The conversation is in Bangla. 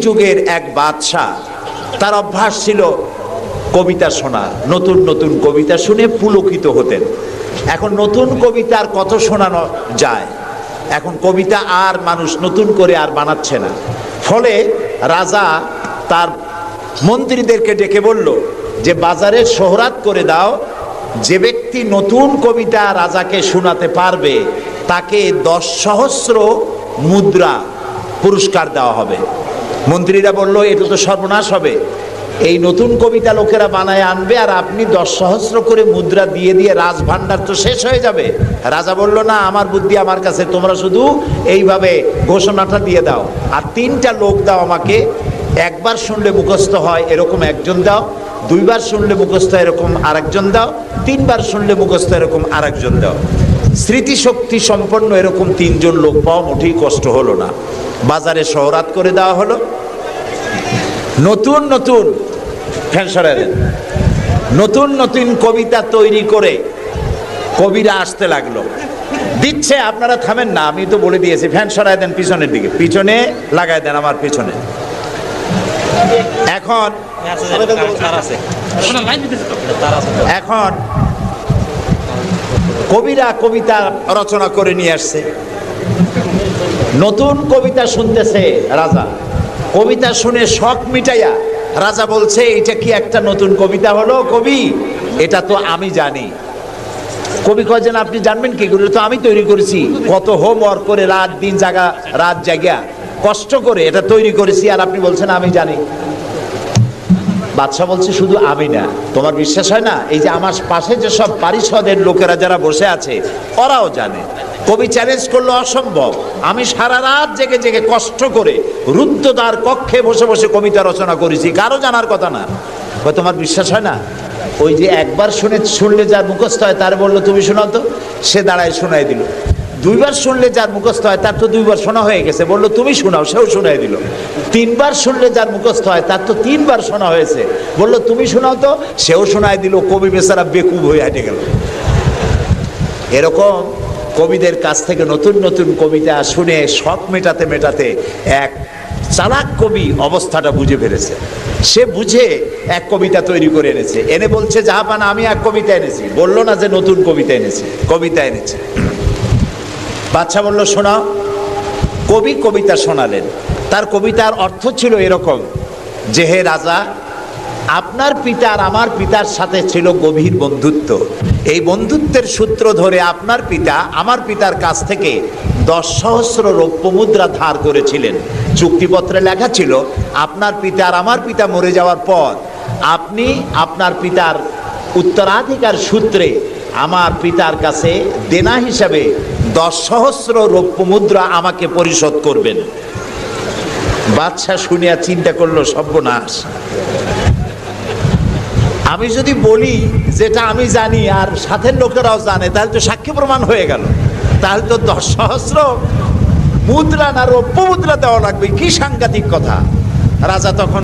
যুগের এক বাদশাহ, তার অভ্যাস ছিল কবিতা শোনা, নতুন নতুন কবিতা শুনে পুলকিত হতেন। এখন নতুন কবিতা আর কত শোনানো যায়, এখন কবিতা আর মানুষ নতুন করে আর বানাচ্ছে না। ফলে রাজা তার মন্ত্রীদেরকে ডেকে বলল যে বাজারে শোহরাত করে দাও, যে ব্যক্তি নতুন কবিতা রাজাকে শোনাতে পারবে তাকে 10 সহস্র মুদ্রা পুরস্কার দেওয়া হবে। মন্ত্রীরা বলল এটা তো সর্বনাশ হবে, এই নতুন কবিতা লোকেরা বানায় আনবে আর আপনি 10 সহস্র করে মুদ্রা দিয়ে দিয়ে রাজভাণ্ডার তো শেষ হয়ে যাবে। রাজা বলল না, আমার বুদ্ধি আমার কাছে, তোমরা শুধু এইভাবে ঘোষণাটা দিয়ে দাও আর 3টা লোক দাও আমাকে, একবার শুনলে মুখস্থ হয় এরকম একজন দাও, 2বার শুনলে মুখস্থ এরকম আরেকজন দাও, 3বার শুনলে মুখস্থ এরকম আরেকজন দাও। স্মৃতিশক্তি সম্পন্ন এরকম 3 জন লোক পাওয়া মোটেই কষ্ট হলো না। বাজারে শোহরাত করে দেওয়া হলো। নতুন নতুন নতুন নতুন কবিতা তৈরি করে কবিরা আসতে লাগলো, দিচ্ছে। আপনারা থামেন না, আমি তো বলে দিয়েছি, ফ্যান সরাই দেন পিছনের দিকে, পিছনে লাগাই দেন আমার পিছনে। এখন কবিরা কবিতা রচনা করে নিয়ে আসছে, নতুন কবিতা শুনতেছে রাজা। কবিতা শুনে শখ মিটাইয়া রাজা বলছে এটা কি একটা নতুন কবিতা হলো কবি, এটা তো আমি জানি। কবি কয় যেন আপনি জানবেন কি করে, তো আমি তৈরি করেছি, কত হোমওয়ার্ক করে রাত জাগা কষ্ট করে এটা তৈরি করেছি, আর আপনি বলছেন আমি জানি। বাদশা বলছে শুধু আমি না, তোমার বিশ্বাস হয় না, এই যে আমার পাশে যে সব পারিষদের লোকেরা যারা বসে আছে ওরাও জানে। কবি চ্যালেঞ্জ করলো অসম্ভব, আমি সারা রাত জেগে জেগে কষ্ট করে রুদ্ধদ্বার কক্ষে বসে বসে কবিতা রচনা করেছি, কারো জানার কথা না। তোমার বিশ্বাস হয় না, ওই যে একবার শুনলে যার মুখস্থ হয় তার বললো তুমি শোনাও তো, সে দাঁড়ায় শোনাই দিল। 2বার শুনলে যার মুখস্থ হয় তার তো 2বার শোনা হয়ে গেছে, বললো তুমি শোনাও, সেও শোনাই দিল। 3বার শুনলে যার মুখস্থ হয় তার তো 3বার শোনা হয়েছে, বললো তুমি শোনাও তো, সেও শোনাই দিল। কবি বেচারা বেকুব হয়ে হেঁটে গেল। এরকম কবিদের কাছ থেকে নতুন নতুন কবিতা শুনে শখ মেটাতে মেটাতে এক চালাক কবি অবস্থাটা বুঝে ফেলেছে। সে বুঝে এক কবিতা তৈরি করে এনেছে, এনে বলছে জাহাপানা আমি এক কবিতা এনেছি। বললো না যে নতুন কবিতা এনেছে। বাদশা বলল শোনাও। কবি কবিতা শোনালেন। তার কবিতার অর্থ ছিল এরকম যে হে রাজা, আপনার পিতা আর আমার পিতার সাথে ছিল গভীর বন্ধুত্ব। এই বন্ধুত্বের সূত্র ধরে আপনার পিতা আমার পিতার কাছ থেকে 10 সহস্র রৌপ্য মুদ্রা ধার করেছিলেন। চুক্তিপত্রে লেখা ছিল আপনার পিতা আর আমার পিতা মরে যাওয়ার পর আপনি আপনার পিতার উত্তরাধিকার সূত্রে আমার পিতার কাছে দেনা হিসাবে 10 সহস্র রৌপ্য মুদ্রা আমাকে পরিশোধ করবেন। বাদশা শুনিয়া চিন্তা করলো সর্বনাশ, আমি যদি বলি যেটা আমি জানি আর সাথের লোকেরাও জানে তাহলে তো সাক্ষী প্রমাণ হয়ে গেল, তাহলে তো 10 সহস্র মুদ্রা না রৌপ্য মুদ্রা দেওয়া লাগবে, কি সাংঘাতিক কথা। রাজা তখন